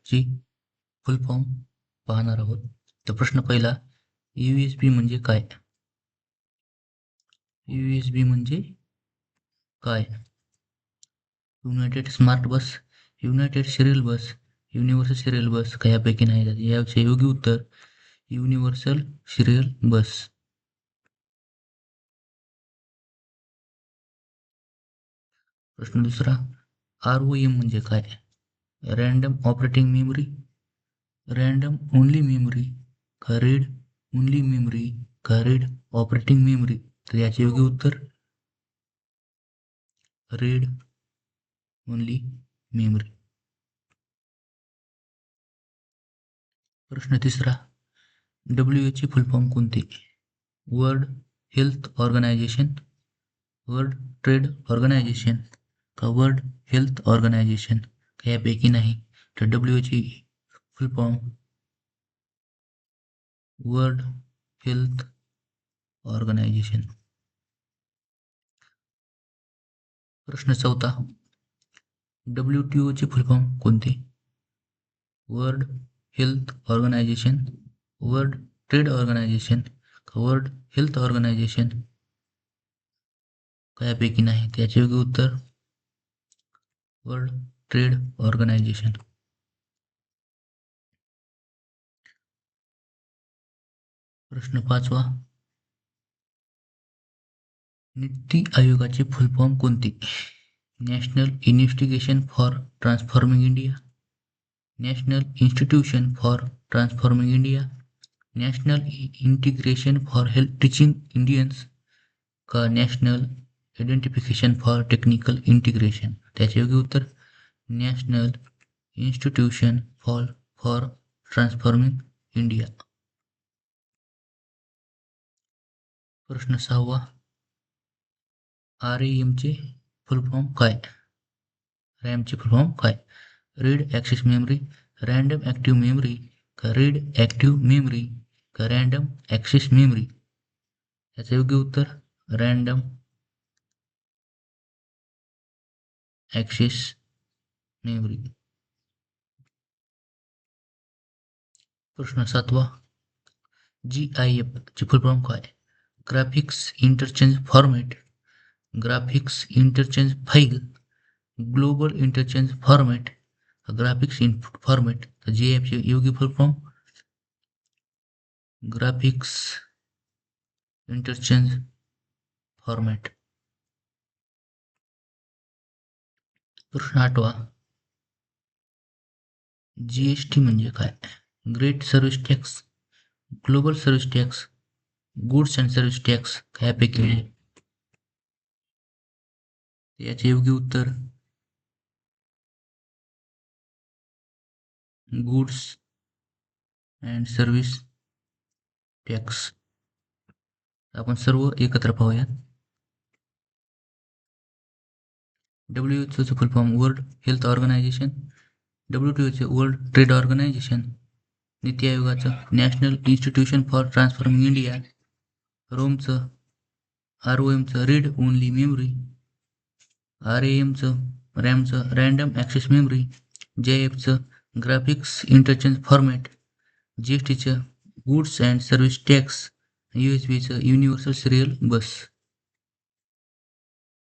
ची full form पाहणार आहोत. तर प्रश्न पहिला, USB म्हणजे काय? USB म्हणजे काय? United smart bus, united serial bus, universal serial bus का यापैकी नाही? याचे योग्य उत्तर युनिव्हर्सल सिरियल बस. प्रश्न दुसरा, ROM म्हणजे काय? Random operating memory, random only memory का रीड ओनली मेमरी का रीड ऑपरेटिंग मेमरी? तर याचे योग्य उत्तर रीड ओनली मेमरी. प्रश्न तिसरा, WHO ची फुल फॉर्म कोणती? World health organisation, world trade organisation का वर्ल्ड हेल्थ ऑर्गनायझेशन का यापैकी नाही? तर WHO ची full form world health organisation. प्रश्न चौथा, WTO ची फुल फॉर्म कोणती? World health organisation, world trade organisation का वर्ल्ड हेल्थ ऑर्गनायझेशन का यापैकी नाही? त्याचे योग्य उत्तर वर्ल्ड ट्रेड ऑर्गनायझेशन. प्रश्न पाचवा, नीती आयोगाची फुल फॉर्म कोणती? National investigation for transforming India, national institution for transforming India, national integration for health teaching Indians का national identification for technical integration? त्याचे योग्य उत्तर national institution for transforming India. प्रश्न सहावा, RAMचे फुल फॉर्म काय? रॅमची फुल फॉर्म काय? Read access memory, random active memory का रीड ॲक्टिव्ह मेमरी का रँडम ॲक्सेस मेमरी? याचे योग्य उत्तर रँडम ॲक्सेस मेमरी. प्रश्न सातवा, GIF ची फुल फॉर्म काय? Graphics interchange format, graphics interchange file, global interchange format, graphics input format. तर GIF ची योग्य फुल फॉर्म ग्राफिक्स इंटरचेंज फॉर्मॅट. प्रश्न आठवा, GST म्हणजे काय? Great service tax, global service tax, goods and service tax का यापैकी नाही? याचे योग्य उत्तर गुड्स अँड सर्व्हिस टॅक्स. आपण सर्व एकत्र पाहूयात. WHO चे full form world health organisation, WTO चे वर्ल्ड ट्रेड ऑर्गनायझेशन, नीती आयोगाचं national institution for transforming India, रोमचं ROMचं रीड ओनली मेमरी, रॅमचं रँडम ॲक्सेस मेमरी, JIFचं ग्राफिक्स इंटरचेंज फॉर्मॅट, GSTचं goods and service tax, USB चं युनिव्हर्सल सिरियल बस.